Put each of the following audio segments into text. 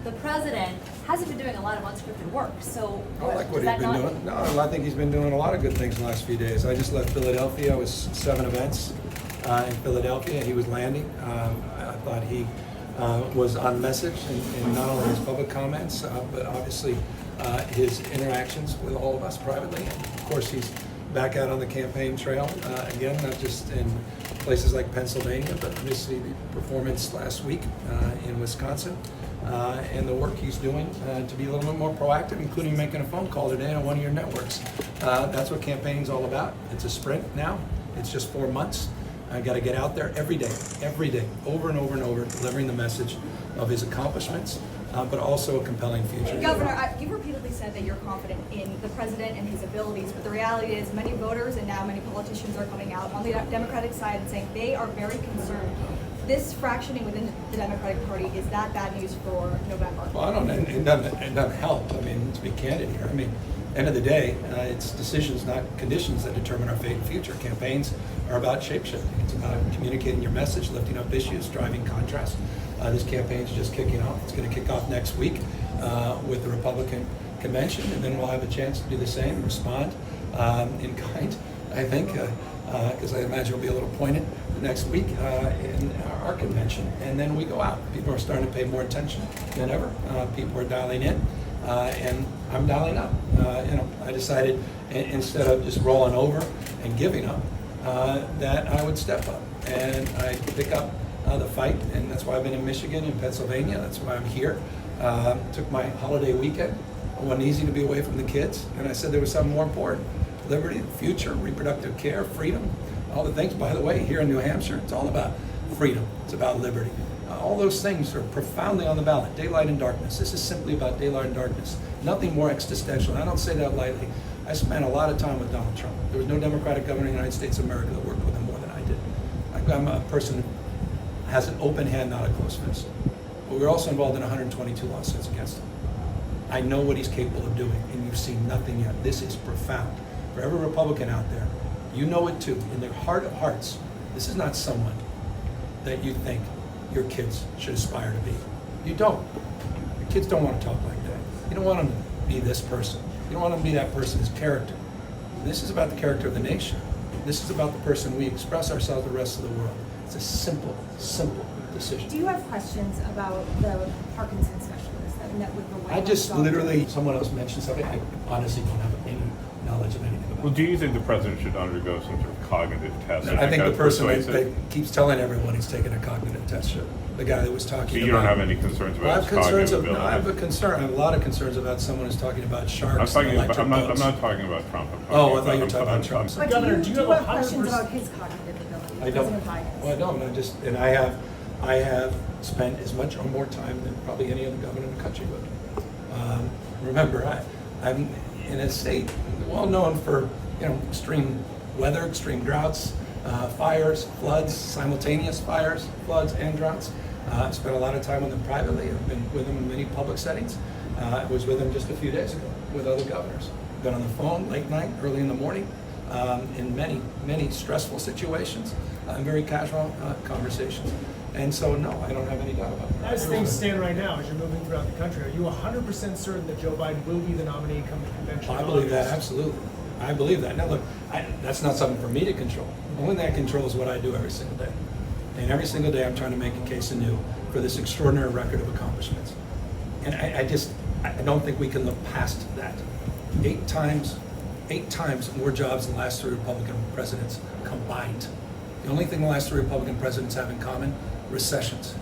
the president hasn't been doing a lot of unscripted work. So I like what does he's that been not- doing. No, I think he's been doing a lot of good things in the last few days. I just left Philadelphia. I was 7 events in Philadelphia. He was landing. I thought he was on message in not only his public comments, but obviously his interactions with all of us privately. And of course, he's back out on the campaign trail again, not just in places like Pennsylvania, but obviously the performance last week in Wisconsin. And the work he's doing to be a little bit more proactive, including making a phone call today on one of your networks. That's what campaigning's all about. It's a sprint now. It's just 4 months. I got to get out there every day, over and over and over, delivering the message of his accomplishments, but also a compelling future. Governor, you've repeatedly said that you're confident in the president and his abilities, but the reality is many voters and now many politicians are coming out on the Democratic side and saying they are very concerned. This fractioning within the Democratic Party, is that bad news for November? Well, I don't. It doesn't help. I mean, to be candid here, I mean, end of the day, it's decisions, not conditions, that determine our fate and future. Campaigns are about shape-shifting. It's about communicating your message, lifting up issues, driving contrast. This campaign's just kicking off. It's going to kick off next week with the Republican convention, and then we'll have a chance to do the same, respond in kind, I think, because I imagine we'll be a little pointed next week in our convention, and then we go out. People are starting to pay more attention than ever. People are dialing in, and I'm dialing up. I decided instead of just rolling over and giving up, that I would step up and I pick up the fight, and that's why I've been in Michigan and Pennsylvania. That's why I'm here. Took my holiday weekend. It wasn't easy to be away from the kids, and I said there was something more important: liberty, future, reproductive care, freedom, all the things. By the way, here in New Hampshire, it's all about freedom. It's about liberty. All those things are profoundly on the ballot. Daylight and darkness. This is simply about daylight and darkness. Nothing more existential. And I don't say that lightly. I spent a lot of time with Donald Trump. There was no Democratic governor in the United States of America that worked with him more than I did. I'm a person who has an open hand, not a closed fist. But we were also involved in 122 lawsuits against him. I know what he's capable of doing, and you've seen nothing yet. This is profound. For every Republican out there, you know it too. In their heart of hearts, this is not someone that you think your kids should aspire to be. You don't. Your kids don't want to talk like that. You don't want them to be this person. You don't want them to be that person's character. This is about the character of the nation. This is about the person we express ourselves to the rest of the world. It's a simple, simple decision. Do you have questions about the Parkinson's specialist that met with the White I House just doctor? literally, someone else mentioned something. I honestly don't have any knowledge of anything about Well, it. do you think the president should undergo some sort of cognitive test? I think the that's person that persuasive? keeps telling everyone he's taking a cognitive test should. The guy that was talking So about. you don't have any concerns Well, I about have his concerns. cognitive I have a ability? concern. I have a lot of concerns about someone who's talking about sharks. I'm and talking about, electric I'm boats. not talking about Trump. I'm Oh, I talking thought you were talking about I'm- Trump. But Governor, do you have questions about his cognitive ability? I don't. President Biden's? Well, I don't. I have spent as much or more time than probably any other governor in the country with. Remember, I'm in a state well known for extreme weather, extreme droughts, fires, floods, simultaneous fires, floods, and droughts. I've spent a lot of time with them privately. I've been with them in many public settings. I was with them just a few days ago with other governors. Been on the phone late night, early in the morning, in many, many stressful situations, and very casual conversations. And so, no, I don't have any doubt about that. As things stand right now, as you're moving throughout the country, are you 100% certain that Joe Biden will be the nominee come the convention? I in believe that, August? absolutely. I believe that. Now, look, that's not something for me to control. The only thing I control is what I do every single day. And every single day, I'm trying to make a case anew for this extraordinary record of accomplishments. And I don't think we can look past that. 8 times more jobs than the last 3 Republican presidents combined. The only thing the last 3 Republican presidents have in common: recessions.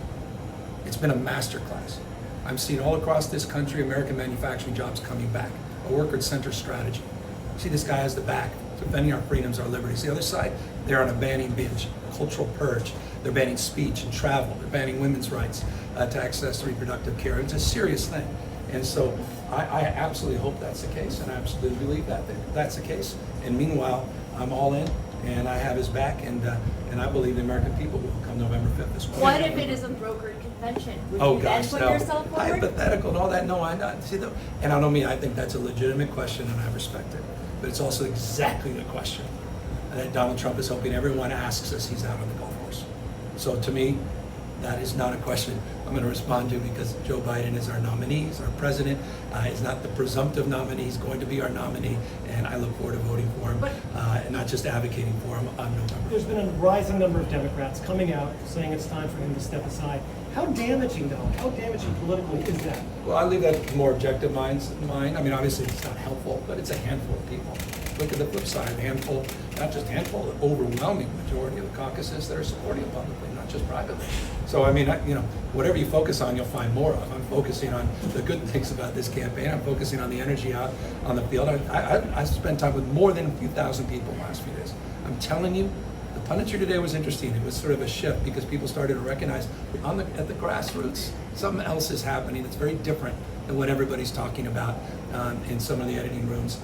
It's been a masterclass. I'm seeing all across this country American manufacturing jobs coming back, a worker-centered strategy. See, this guy has the back, defending our freedoms, our liberties. The other side, they're on a banning binge, a cultural purge. They're banning speech and travel. They're banning women's rights to access to reproductive care. It's a serious thing. And so I absolutely hope that's the case, and I absolutely believe that that's the case. And meanwhile, I'm all in, and I have his back, and I believe the American people will come November 5th this morning. What if it is a brokered convention? Would Oh you gosh, then put no. yourself forward? Hypothetical and all that. No, and I know me. I think that's a legitimate question, and I respect it. But it's also exactly the question that Donald Trump is hoping everyone asks as he's out on the golf course. So to me, That is not a question I'm going to respond to because Joe Biden is our nominee, he's our president. He's not the presumptive nominee, he's going to be our nominee, and I look forward to voting for him and not just advocating for him on November. There's been a rising number of Democrats coming out saying it's time for him to step aside. How damaging, though? How damaging politically is that? Well, I leave that to more objective minds. I mean, obviously, it's not helpful, but it's a handful of people. Look at the flip side, a handful, not just handful, the overwhelming majority of the caucuses that are supporting him publicly, not just privately. So, I mean, whatever you focus on, you'll find more of. I'm focusing on the good things about this campaign. I'm focusing on the energy out on the field. I spent time with more than a few thousand people the last few days. I'm telling you, the punditry today was interesting. It was sort of a shift because people started to recognize at the grassroots, something else is happening that's very different than what everybody's talking about in some of the editing rooms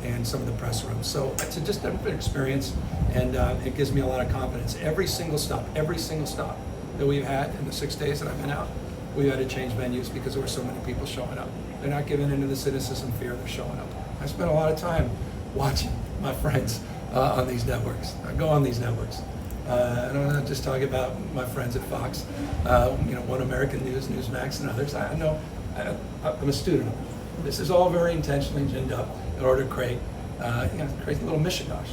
and some of the press rooms. So it's just a different experience, and it gives me a lot of confidence. Every single stop that we've had in the 6 days that I've been out, we've had to change venues because there were so many people showing up. They're not giving into the cynicism fear, they're showing up. I spent a lot of time watching my friends on these networks. I go on these networks. And I'm not just talking about my friends at Fox, One American News, Newsmax, and others. I know I'm a student of it. This is all very intentionally ginned up in order to create a little mishigash.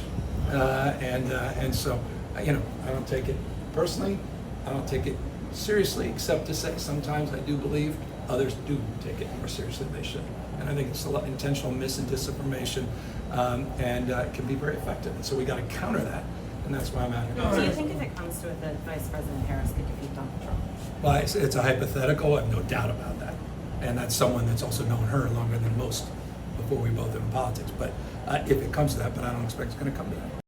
And so, I don't take it personally. I don't take it seriously, except to say sometimes I do believe others do take it more seriously than they should. And I think it's a lot intentional mis and disinformation, and it can be very effective. And so we got to counter that, and that's why I'm out here. Do you think if it comes to it that Vice President Harris could defeat Donald Trump? Well, it's a hypothetical. I have no doubt about that. And that's someone that's also known her longer than most before we both are in politics. But if it comes to that, but I don't expect it's going to come to that.